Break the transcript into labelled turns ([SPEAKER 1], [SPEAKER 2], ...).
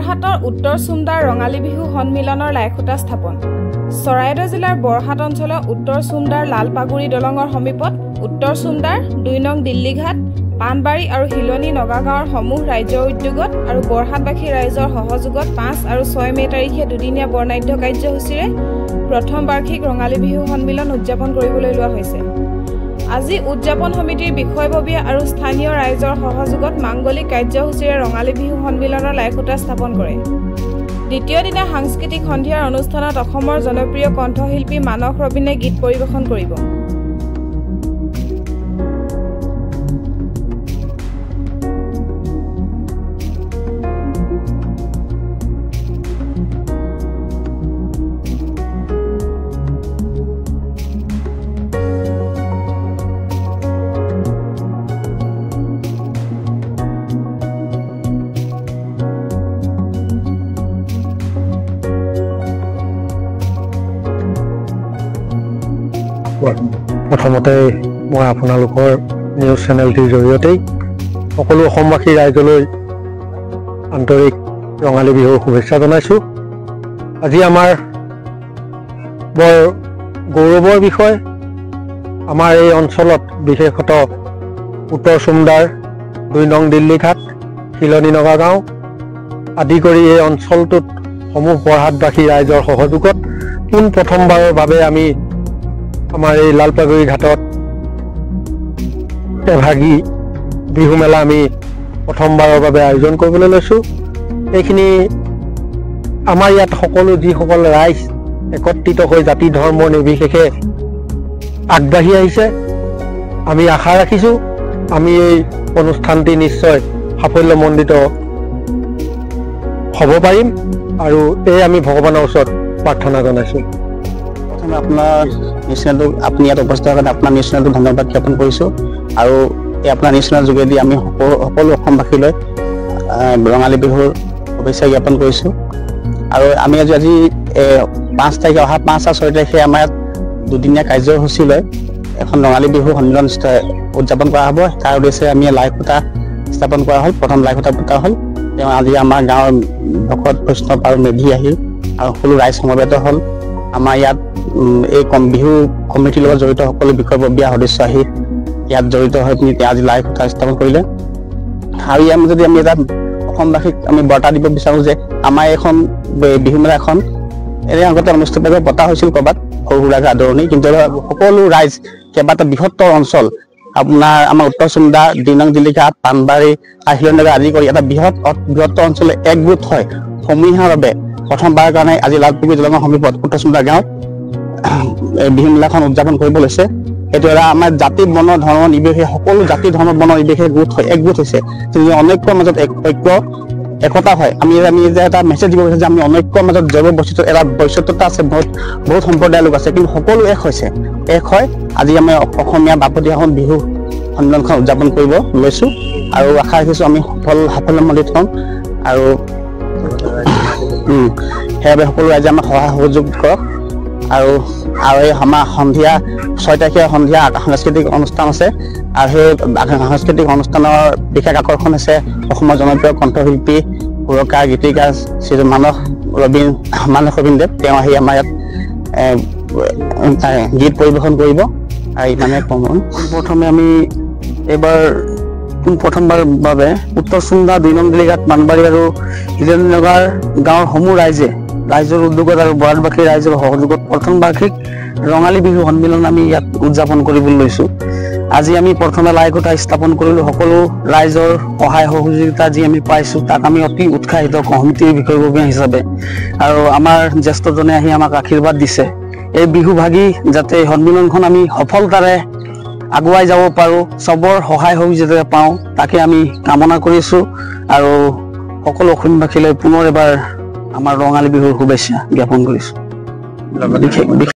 [SPEAKER 1] বৰহাটৰ উত্তৰ চুমদাৰ ৰঙালী বিহু সন্মিলনৰ লাইখুটা স্থাপন। চৰাইদেউ জিলাৰ বৰহাট অঞ্চলৰ উত্তৰ চুমদাৰ লালপাগুৰি দলঙৰ সমীপত উত্তৰ চুমদাৰ ২ নং দিল্লীঘাট পাণবাৰী আৰু হিলনি নগাগাঁৱৰ সমূহ ৰাজ্যৰ উদ্যোগত আৰু বৰহাটবাসী ৰাইজৰ সহযোগত ৫ আৰু ৬ মে' তাৰিখে দুদিনীয়া বৰ্ণাঢ্য কাৰ্যসূচীৰে প্ৰথম বাৰ্ষিক ৰঙালী বিহু সন্মিলন উদযাপন কৰিবলৈ লোৱা হৈছে। আজি উদযাপন সমিতিৰ বিষয়ববীয়া আৰু স্থানীয় ৰাইজৰ সহযোগত মাংগলিক কাৰ্যসূচীৰে ৰঙালী বিহু সন্মিলনৰ লাইখুটা স্থাপন কৰে। দ্বিতীয় দিনা সাংস্কৃতিক সন্ধিয়াৰ অনুষ্ঠানত অসমৰ জনপ্ৰিয় কণ্ঠশিল্পী মানস ৰবীনে গীত পৰিৱেশন কৰিব।
[SPEAKER 2] প্ৰথমতে মই আপোনালোকৰ নিউজ চেনেলটিৰ জৰিয়তেই সকলো অসমবাসী ৰাইজলৈ আন্তৰিক ৰঙালী বিহুৰ শুভেচ্ছা জনাইছোঁ। আজি আমাৰ বৰ গৌৰৱৰ বিষয়, আমাৰ এই অঞ্চলত বিশেষত উত্তৰ চুমদাৰ ২ নং দিল্লীঘাট হিলনি নগাগাঁও আদি কৰি এই অঞ্চলটোত সমূহ বৰহাটবাসী ৰাইজৰ সহযোগত প্ৰথমবাৰৰ বাবে আমি আমাৰ এই লালপাগুৰি ঘাটত এভাগী বিহু মেলা আমি প্ৰথমবাৰৰ বাবে আয়োজন কৰিবলৈ লৈছোঁ। এইখিনি আমাৰ ইয়াত সকলো যিসকল ৰাইজ একত্ৰিত হৈ জাতি ধৰ্ম নিৰ্বিশেষে আগবাঢ়ি আহিছে, আমি আশা ৰাখিছোঁ আমি এই অনুষ্ঠানটি নিশ্চয় সাফল্যমণ্ডিত হ'ব পাৰিম আৰু এই আমি ভগৱানৰ ওচৰত প্ৰাৰ্থনা জনাইছোঁ।
[SPEAKER 3] আপোনাৰ নিউজ চেনেলটো আপুনি ইয়াত উপস্থিত হোৱাৰ কাৰণে আপোনাৰ নিউজ চেনেলটো ধন্যবাদ জ্ঞাপন কৰিছোঁ আৰু এই আপোনাৰ নিউজ চেনেলৰ যোগেদি আমি সকলো অসমবাসীলৈ ৰঙালী বিহুৰ শুভেচ্ছা জ্ঞাপন কৰিছোঁ। আৰু আমি আজি ৫ তাৰিখে অহা ৫ আৰু ৬ তাৰিখে আমাৰ ইয়াত দুদিনীয়া কাৰ্যসূচী লৈ এখন ৰঙালী বিহু সন্মিলন উদযাপন কৰা হ'ব। তাৰ উদ্দেশ্যে আমি লাইখুটা স্থাপন কৰা হ'ল, প্ৰথম লাইখুটা পোতা হ'ল। তেওঁ আজি আমাৰ গাঁৱৰ ভকত বৈষ্ণৱ আৰু মেধি আহিল আৰু সকলো ৰাইজ সমবেত হ'ল। আমাৰ ইয়াত এই বিহু কমিটিৰ লগত জড়িত সকলো বিষয়ববীয়া সদস্য আহি ইয়াত জড়িত হৈ পিনি আজি লাইখুটা স্থাপন কৰিলে। আৰু ইয়াৰ মাজতে আমি এটা অসমবাসীক আমি বাৰ্তা দিব বিচাৰোঁ যে আমাৰ এইখন বিহু মেলা এখন এনে আগতে অনুষ্ঠিতভাৱে পতা হৈছিল ক'ৰবাত সৰু সুৰাকৈ আদৰণি, কিন্তু সকলো ৰাইজ কেইবাটা বৃহত্তৰ অঞ্চল আপোনাৰ আমাৰ উত্তৰ চুমদা ২ নং দিল্লীঘাট পাণবাৰী হিলনি নগৰ আদি কৰি এটা বৃহত্তৰ অঞ্চলে একগোট হয় সমূহীয়াৰ বাবে প্ৰথমবাৰৰ কাৰণে আজি লালপুখুৰী দলঙৰ সমীপত উত্তৰ চুমদা গাঁৱত বিহু মেলাখন উদযাপন কৰিব লৈছে। এইটো এটা আমাৰ জাতি বৰ্ণ ধৰ্ম নিৰ্বিশেষে সকলো জাতি ধৰ্ম বৰ্ণ নিৰ্বিশেষে একগোট হৈছে, অনৈক্যৰ মাজত একতা হয়। আমি যে এটা মেছেজ দিব বিচাৰিছোঁ যে আমি অনৈক্যৰ মাজত জৈৱ বৈচিত্ৰ্য এটা বৈচিত্ৰতা আছে, বহুত সম্প্ৰদায়ৰ লোক আছে, কিন্তু সকলো এক হয়। আজি আমি অসমীয়া বাপতিসাহোন বিহু সন্মিলনখন উদযাপন কৰিব লৈছোঁ আৰু আশা ৰাখিছোঁ আমি সাফল্যমণ্ডিত হ'ম আৰু সেইবাবে সকলো ৰাইজে আমাক সহায় সহযোগ কৰক। আৰু এই আমাৰ সন্ধিয়া ৬ তাৰিখে সন্ধিয়া সাংস্কৃতিক অনুষ্ঠান আছে আৰু সেই সাংস্কৃতিক অনুষ্ঠানৰ বিশেষ আকৰ্ষণ হৈছে অসমৰ জনপ্ৰিয় কণ্ঠশিল্পী সুৰকাৰ গীতিকাৰ শ্ৰী মানস ৰবীন দেৱ। তেওঁ আহি আমাৰ ইয়াত গীত পৰিৱেশন কৰিব আৰু ইমানে কম। প্ৰথমে আমি এইবাৰ প্ৰথমবাৰ বাবে উত্তৰ চুমদা ২ নং দিল্লীঘাট পাণবাৰী আৰু হিলনি নগাৰ গাঁৱৰ সমূহ ৰাইজৰ উদ্যোগত আৰু বৰহাটবাসী ৰাইজৰ সহযোগত প্ৰথম বাৰ্ষিক ৰঙালী বিহু সন্মিলন আমি ইয়াত উদযাপন কৰিবলৈ লৈছোঁ। আজি আমি প্ৰথমে লাইখুটা স্থাপন কৰিলোঁ। সকলো ৰাইজৰ সহায় সহযোগিতা যি আমি পাইছোঁ তাক আমি অতি উৎসাহিত সমিতিৰ বিষয়ববীয়া হিচাপে, আৰু আমাৰ জ্যেষ্ঠজনে আহি আমাক আশীৰ্বাদ দিছে এই বিহু ভাগি যাতে সন্মিলনখন আমি সফলতাৰে আগুৱাই যাব পাৰোঁ, চবৰ সহায় সহযোগিতা পাওঁ, তাকে আমি কামনা কৰিছোঁ আৰু সকলো অসমবাসীলৈ পুনৰ এবাৰ আমাৰ ৰঙালী বিহুৰ শুভেচ্ছা জ্ঞাপন কৰিছোঁ।